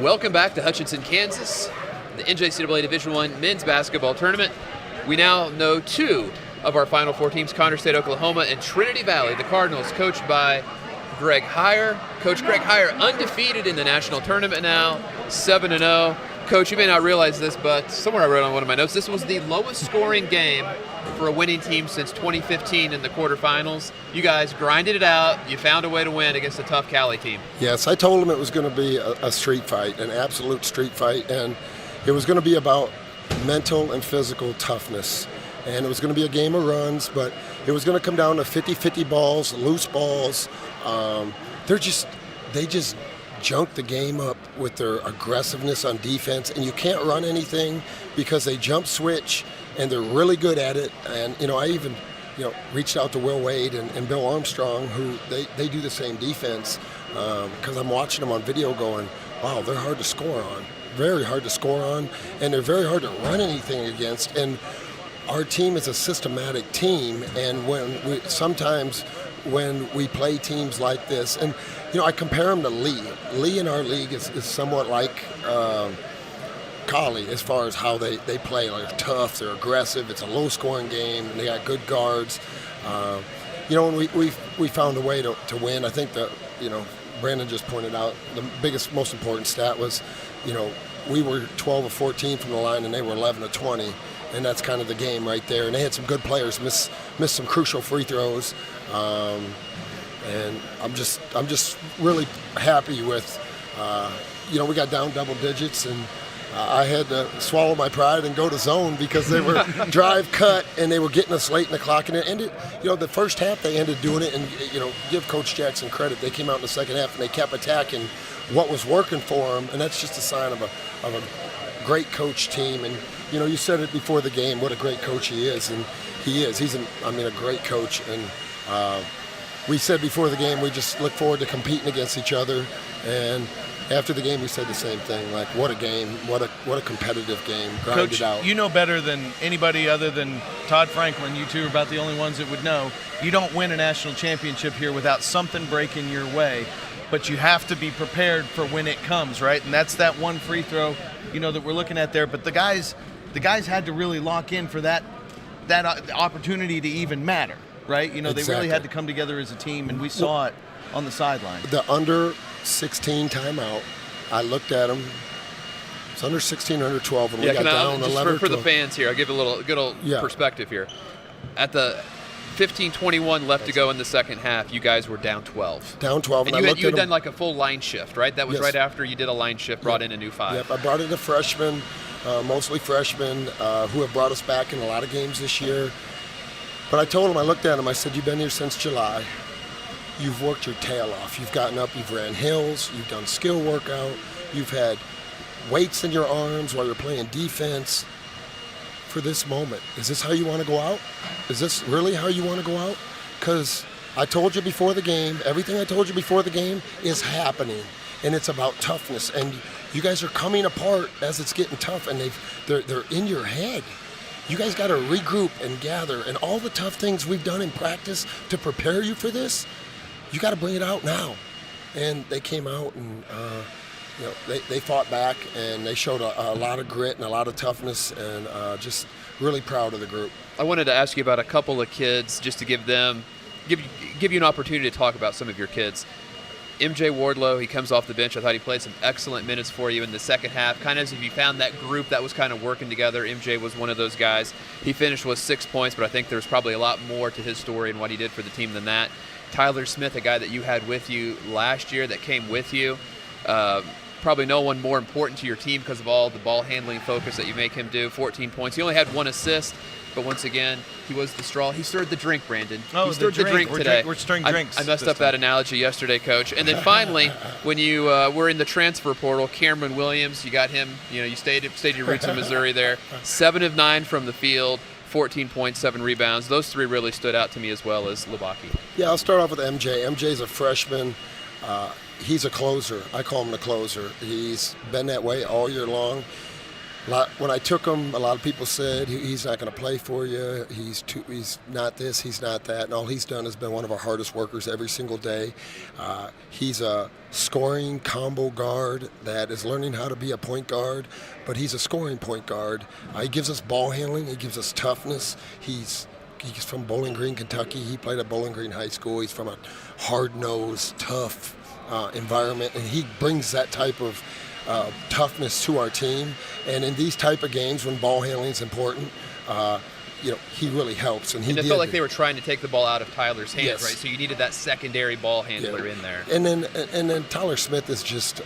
Welcome back to Hutchinson, Kansas, the NJCAA Division I men's basketball tournament. We now know two of our Final Four teams, Connor State, Oklahoma, and Trinity Valley, the Cardinals, coached by Greg Heyer. Coach Greg Heyer, undefeated in the national tournament now, 7-0. Coach, you may not realize this, but somewhere I wrote on one of my notes, this was the lowest scoring game for a winning team since 2015 in the quarterfinals. You guys grinded it out. You found a way to win against a tough Cowley team. Yes, I told them it was going to be a street fight, an absolute street fight, and it was going to be about mental and physical toughness. And it was going to be a game of runs, but it was going to come down to 50-50 balls, loose balls. They just junk the game up with their aggressiveness on defense, and you can't run anything because they jump switch, and they're really good at it. And, I even, reached out to Will Wade and Bill Armstrong, who they do the same defense, because I'm watching them on video going, wow, they're hard to score on, very hard to score on, and they're very hard to run anything against. And our team is a systematic team, and sometimes when we play teams like this, and I compare them to Lee. Lee in our league is somewhat like Cowley as far as how they play. They're tough, they're aggressive, it's a low-scoring game, and they got good guards. And we found a way to win. I think that, Brandon just pointed out, the biggest, most important stat was, we were 12 of 14 from the line, and they were 11 of 20. And that's kind of the game right there. And they had some good players miss some crucial free throws. And I'm just really happy with, we got down double digits, and I had to swallow my pride and go to zone because they were drive cut, and they were getting us late in the clock. And it ended, the first half they ended doing it, and, give Coach Jackson credit. They came out in the second half, and they kept attacking what was working for them. And that's just a sign of a great coach team. And, you said it before the game, what a great coach he is. And he is. He's a great coach. And we said before the game, we just look forward to competing against each other. And after the game, we said the same thing. Like, what a game, what a competitive game. Grind Coach, it out. You know better than anybody other than Todd Franklin. You two are about the only ones that would know. You don't win a national championship here without something breaking your way. But you have to be prepared for when it comes, right? And that's that one free throw, that we're looking at there. But the guys had to really lock in for that opportunity to even matter, right? They really had to come together as a team, and we saw it on the sideline. The under 16 timeout, I looked at them. It's under 16, under 12, and we got down 11. For the fans here, I'll give a good old perspective here. At the 15:21 left to go in the second half, you guys were down 12. Down 12. And you had done like a full line shift, right? That was right after you did a line shift, brought in a new five. Yep, I brought in a freshman, mostly freshmen, who have brought us back in a lot of games this year. But I told him, I looked at him, I said, you've been here since July. You've worked your tail off. You've gotten up, you've ran hills, you've done skill workout, you've had weights in your arms while you're playing defense. For this moment, is this how you want to go out? Is this really how you want to go out? Because I told you before the game, everything I told you before the game is happening, and it's about toughness. And you guys are coming apart as it's getting tough, and they're in your head. You guys got to regroup and gather, and all the tough things we've done in practice to prepare you for this, you got to bring it out now. And they came out and they fought back, and they showed a lot of grit and a lot of toughness, and just really proud of the group. I wanted to ask you about a couple of kids, just to give you an opportunity to talk about some of your kids. MJ Wardlow, he comes off the bench. I thought he played some excellent minutes for you in the second half. Kind of as if you found that group that was kind of working together. MJ was one of those guys. He finished with 6 points, but I think there's probably a lot more to his story and what he did for the team than that. Tyler Smith, a guy that you had with you last year that came with you. Probably no one more important to your team because of all the ball handling focus that you make him do. 14 points. He only had one assist, but once again, he was the straw. He stirred the drink, Brandon. Oh, he stirred the drink today. We're stirring drinks. I messed up that analogy yesterday, Coach. And then finally, when you were in the transfer portal, Cameron Williams, you got him. You stayed your roots in Missouri there. 7 of 9 from the field. 14 points, 7 rebounds. Those three really stood out to me as well as Lubaki. Yeah, I'll start off with MJ. MJ's a freshman. He's a closer. I call him the closer. He's been that way all year long. When I took him, a lot of people said he's not going to play for you. He's not this, he's not that. And all he's done is been one of our hardest workers every single day. He's a scoring combo guard that is learning how to be a point guard, but he's a scoring point guard. He gives us ball handling. He gives us toughness. He's from Bowling Green, Kentucky. He played at Bowling Green High School. He's from a hard-nosed, tough environment, and he brings that type of toughness to our team. And in these type of games when ball handling is important, he really helps. And it felt like they were trying to take the ball out of Tyler's hands, yes. right? So you needed that secondary ball handler in there. And then Tyler Smith is just,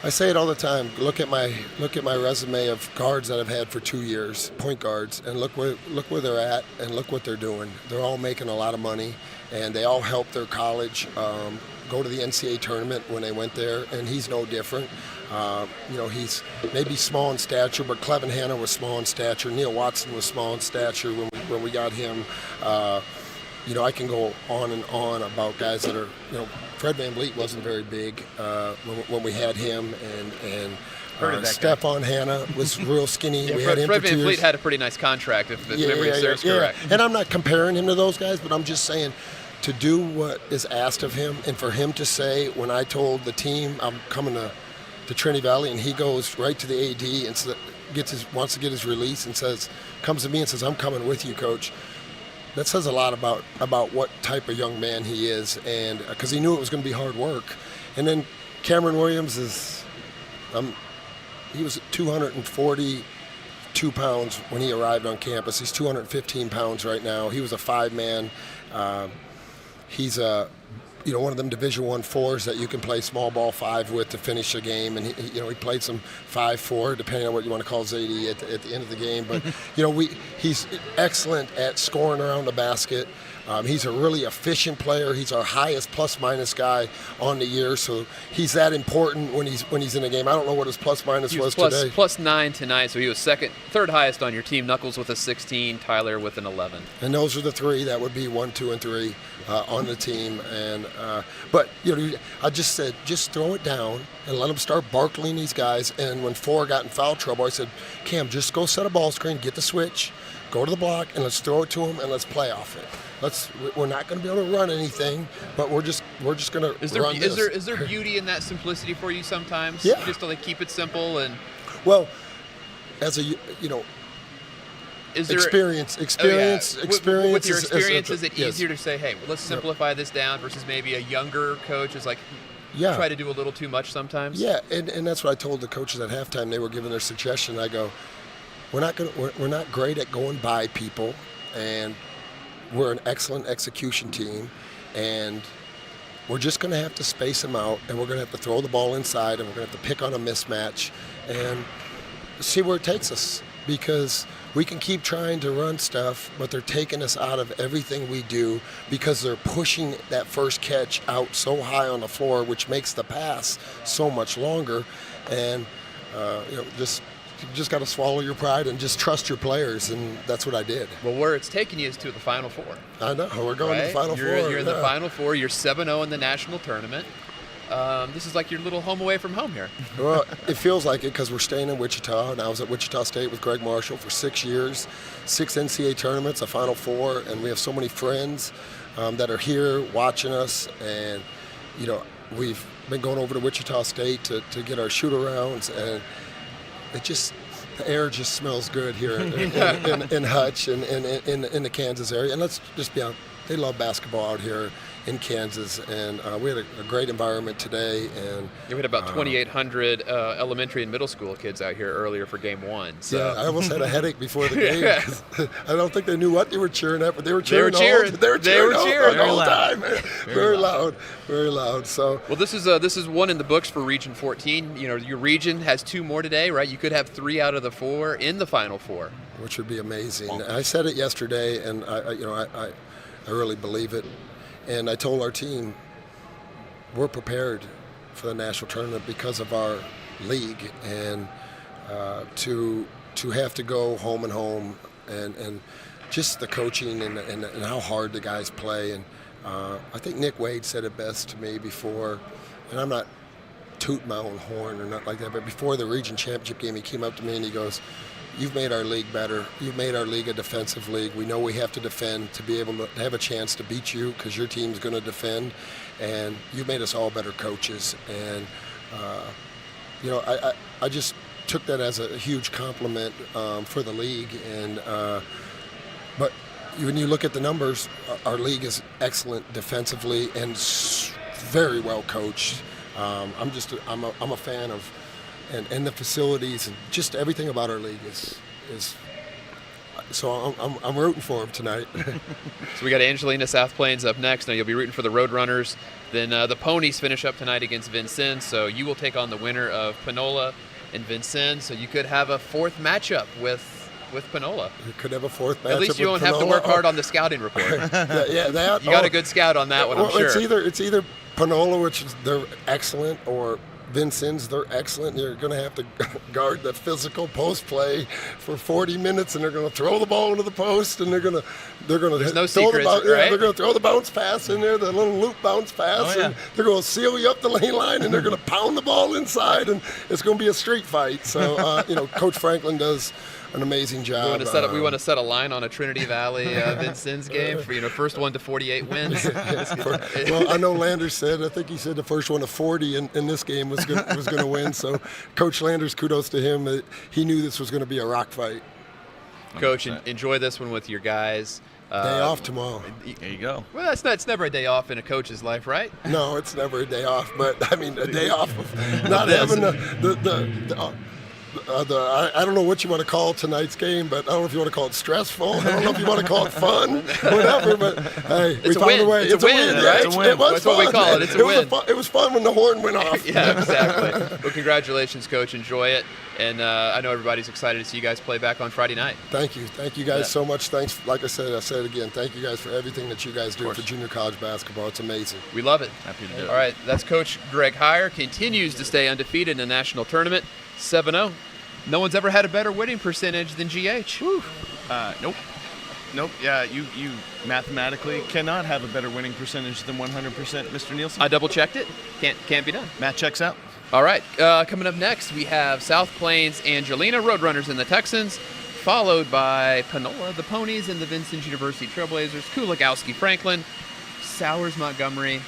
I say it all the time, look at my resume of guards that I've had for 2 years, point guards, and look where they're at and look what they're doing. They're all making a lot of money, and they all helped their college go to the NCAA tournament when they went there, and he's no different. He's maybe small in stature, but Clevin Hanna was small in stature. Neil Watson was small in stature when we got him. I can go on and on about guys that are, Fred VanVleet wasn't very big when we had him, and Stefan Hanna was real skinny. Yeah, we had him Fred for 2 years. VanVleet had a pretty nice contract, if memory serves correct. And I'm not comparing him to those guys, but I'm just saying, to do what is asked of him, and for him to say, when I told the team I'm coming to Trinity Valley, and he goes right to the AD and wants to get his release and comes to me and says, "I'm coming with you, Coach." That says a lot about what type of young man he is, and because he knew it was going to be hard work. And then Cameron Williams he was 242 pounds when he arrived on campus. He's 215 pounds right now. He was a 5-man. He's one of them Division I 4s that you can play small ball 5 with to finish a game, and he played some 5-4, depending on what you want to call Zadie at the end of the game. But he's excellent at scoring around the basket. He's a really efficient player. He's our highest plus-minus guy on the year, so he's that important when he's in a game. I don't know what his plus-minus was today. +9 tonight, so he was third highest on your team. Knuckles with a 16, Tyler with an 11. And those are the three. That would be 1, 2, and 3 on the team. And but I just said, just throw it down and let them start barkling these guys. And when 4 got in foul trouble, I said, Cam, just go set a ball screen, get the switch, go to the block, and let's throw it to them and let's play off it. We're not going to be able to run anything, but we're just going to run this. Is there beauty in that simplicity for you sometimes? Yeah. Just to keep it simple and. Well, as a is there experience. With your experience, is it yes. easier to say, hey, let's simplify this down versus maybe a younger coach is try to do a little too much sometimes? Yeah, and that's what I told the coaches at halftime. They were giving their suggestion. I go, we're not great at going by people, and we're an excellent execution team, and we're just going to have to space them out, and we're going to have to throw the ball inside, and we're going to have to pick on a mismatch and see where it takes us, because we can keep trying to run stuff, but they're taking us out of everything we do because they're pushing that first catch out so high on the floor, which makes the pass so much longer. And you just got to swallow your pride and just trust your players, and that's what I did. Well, where it's taking you is to the Final Four. I know. We're going to the Final Four. You're in the Final Four. You're 7-0 in the national tournament. This is like your little home away from home here. Well, it feels like it because we're staying in Wichita, and I was at Wichita State with Greg Marshall for 6 years, 6 NCAA tournaments, a Final Four, and we have so many friends that are here watching us, and we've been going over to Wichita State to get our shoot-arounds, and the air just smells good here in Hutch and in the Kansas area. And let's just be honest, they love basketball out here in Kansas, and we had a great environment today. And we had about 2,800 elementary and middle school kids out here earlier for Game 1. So. Yeah, I almost had a headache before the game. I don't think they knew what they were cheering at, but they were cheering. They were cheering the whole time. Very loud. So well, this is one in the books for Region 14. Your region has 2 more today, right? You could have 3 out of the 4 in the Final Four, which would be amazing. I said it yesterday, and I really believe it. And I told our team, we're prepared for the national tournament because of our league, and to have to go home and home, and just the coaching and how hard the guys play. And I think Nick Wade said it best to me before, and I'm not toot my own horn or nothing like that, but before the region championship game, he came up to me and he goes, "You've made our league better. You've made our league a defensive league. We know we have to defend to be able to have a chance to beat you because your team's going to defend, and you've made us all better coaches." And I just took that as a huge compliment for the league. And but when you look at the numbers, our league is excellent defensively and very well coached. I'm a fan of. And the facilities and just everything about our league is so I'm rooting for them tonight. So we got Angelina South Plains up next. Now you'll be rooting for the Roadrunners. Then the Ponies finish up tonight against Vincennes. So you will take on the winner of Panola and Vincennes. So you could have a fourth matchup with Panola. You could have a fourth matchup. At least you won't have to work hard on the scouting report. That you got a good scout on that one, I'm sure. It's either Panola, which is they're excellent, or Vincennes, they're excellent. You're going to have to guard the physical post play for 40 minutes, and they're going to throw the ball into the post, and they're going to There's no throw secrets, right? right? They're going to throw the bounce pass in there, the little loop bounce pass, and they're going to seal you up the lane line, and they're going to pound the ball inside, and it's going to be a street fight. So, Coach Franklin does an amazing job. We want to set a line on a Trinity Valley Vincennes game for first one to 48 wins. Well, I know Landers I think he said the first one to 40 in this game was going to win. So, Coach Landers, kudos to him. He knew this was going to be a rock fight. Coach, enjoy this one with your guys. Day off tomorrow. There you go. Well, it's never a day off in a coach's life, right? No, it's never a day off. But I mean, a day off of not having I don't know what you want to call tonight's game, but I don't know if you want to call it stressful. I don't know if you want to call it fun, whatever. But hey, we found a way. It's a win, right? Yeah, It's a win. It was That's fun. what we call it. It's a win. It was fun when the horn went off. Yeah, exactly. Well, congratulations, Coach. Enjoy it. And I know everybody's excited to see you guys play back on Friday night. Thank you guys so much. Thanks. Like I said it again. Thank you guys for everything that you guys do for junior college basketball. It's amazing. We love it. Happy to do it. All right, that's Coach Greg Heyer. Continues to stay undefeated in the national tournament, 7-0. No one's ever had a better winning percentage than GH. Nope. Yeah, you mathematically cannot have a better winning percentage than 100%, Mr. Nielsen. I double-checked it. Can't be done. Matt checks out. All right, coming up next, we have South Plains Angelina Roadrunners and the Texans, followed by Panola, the Ponies, and the Vincennes University Trailblazers, Kulikowski Franklin, Sowers Montgomery.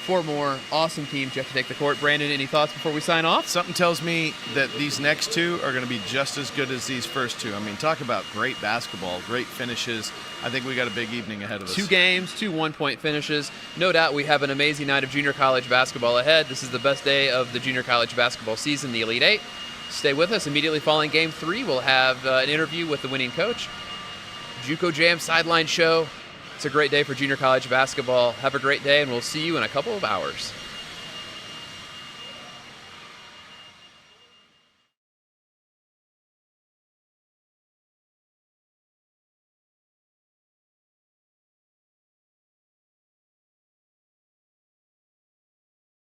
4 more awesome teams you have to take the court. Brandon, any thoughts before we sign off? Something tells me that these next two are going to be just as good as these first two. I mean, talk about great basketball, great finishes. I think we got a big evening ahead of us. 2 games, 2 one-point finishes. No doubt we have an amazing night of junior college basketball ahead. This is the best day of the junior college basketball season, the Elite Eight. Stay with us. Immediately following Game 3, we'll have an interview with the winning coach. JUCO Jam sideline show. It's a great day for junior college basketball. Have a great day, and we'll see you in a couple of hours.